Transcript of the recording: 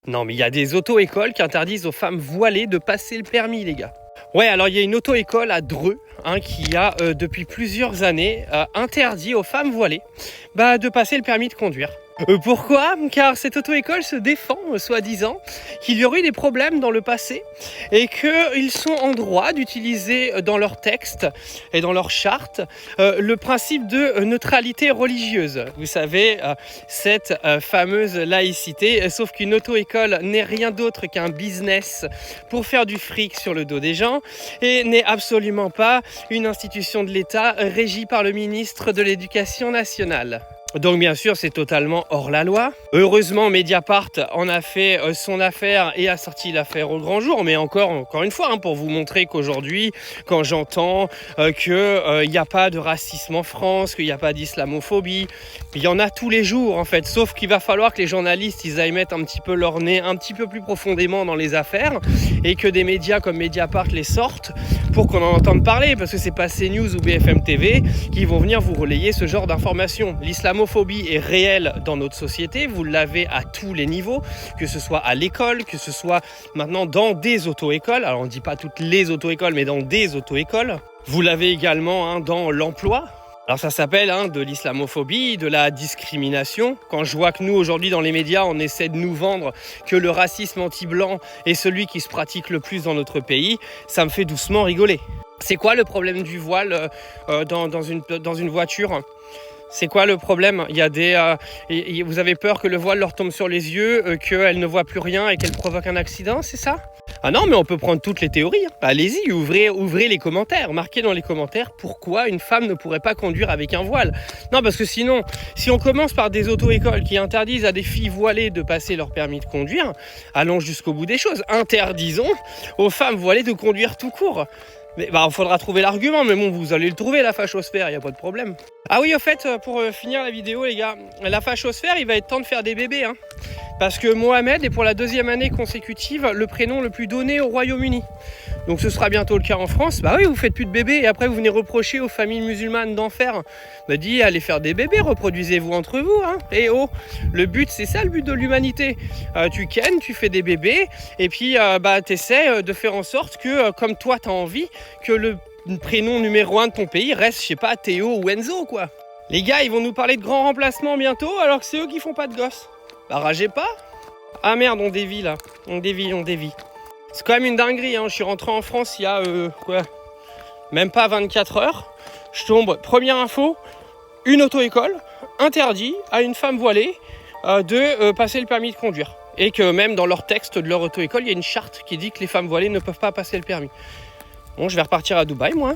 Non, mais il y a des auto-écoles qui interdisent aux femmes voilées de passer le permis, les gars. Ouais, alors il y a une auto-école à Dreux qui a depuis plusieurs années interdit aux femmes voilées de passer le permis de conduire. Pourquoi ? Car cette auto-école se défend, soi-disant, qu'il y aurait eu des problèmes dans le passé et qu'ils sont en droit d'utiliser dans leurs textes et dans leurs chartes le principe de neutralité religieuse. Vous savez, cette fameuse laïcité, sauf qu'une auto-école n'est rien d'autre qu'un business pour faire du fric sur le dos des gens et n'est absolument pas une institution de l'État régie par le ministre de l'Éducation nationale. Donc bien sûr, c'est totalement hors la loi. Heureusement, Mediapart en a fait son affaire et a sorti l'affaire au grand jour. Mais encore une fois, pour vous montrer qu'aujourd'hui, quand j'entends qu'il n'y a pas de racisme en France, qu'il n'y a pas d'islamophobie, il y en a tous les jours en fait. Sauf qu'il va falloir que les journalistes ils aillent mettre un petit peu leur nez un petit peu plus profondément dans les affaires et que des médias comme Mediapart les sortent pour qu'on en entende parler. Parce que c'est pas CNews ou BFM TV qui vont venir vous relayer ce genre d'informations. L'islamophobie est réelle dans notre société, vous l'avez à tous les niveaux, que ce soit à l'école, que ce soit maintenant dans des auto-écoles. Alors on ne dit pas toutes les auto-écoles, mais dans des auto-écoles. Vous l'avez également dans l'emploi. Alors ça s'appelle de l'islamophobie, de la discrimination. Quand je vois que nous aujourd'hui dans les médias on essaie de nous vendre que le racisme anti-blanc est celui qui se pratique le plus dans notre pays, ça me fait doucement rigoler. C'est quoi le problème du voile dans une voiture ? C'est quoi le problème ? Vous avez peur que le voile leur tombe sur les yeux, qu'elles ne voient plus rien et qu'elle provoque un accident, c'est ça ? Ah non, mais on peut prendre toutes les théories. Allez-y, ouvrez les commentaires. Marquez dans les commentaires pourquoi une femme ne pourrait pas conduire avec un voile. Non, parce que sinon, si on commence par des auto-écoles qui interdisent à des filles voilées de passer leur permis de conduire, allons jusqu'au bout des choses. Interdisons aux femmes voilées de conduire tout court. Mais il faudra trouver l'argument, mais bon, vous allez le trouver, la fachosphère, il n'y a pas de problème. Ah oui, au fait, pour finir la vidéo, les gars, la fachosphère, il va être temps de faire des bébés, parce que Mohamed est pour la 2e année consécutive le prénom le plus donné au Royaume-Uni. Donc ce sera bientôt le cas en France. Bah oui, vous faites plus de bébés et après vous venez reprocher aux familles musulmanes d'en faire. Allez faire des bébés, reproduisez-vous entre vous. Et le but, c'est ça le but de l'humanité. Tu kennes, tu fais des bébés et puis t'essaies de faire en sorte que, comme toi t'as envie, que le prénom numéro 1 de ton pays reste, je sais pas, Théo ou Enzo, quoi. Les gars, ils vont nous parler de grands remplacements bientôt alors que c'est eux qui font pas de gosses. Ragez pas. Ah merde, on dévie là. On dévie. C'est quand même une dinguerie, Je suis rentré en France il y a même pas 24 heures. Je tombe, première info, une auto-école interdit à une femme voilée de passer le permis de conduire. Et que même dans leur texte de leur auto-école, il y a une charte qui dit que les femmes voilées ne peuvent pas passer le permis. Bon, je vais repartir à Dubaï, moi.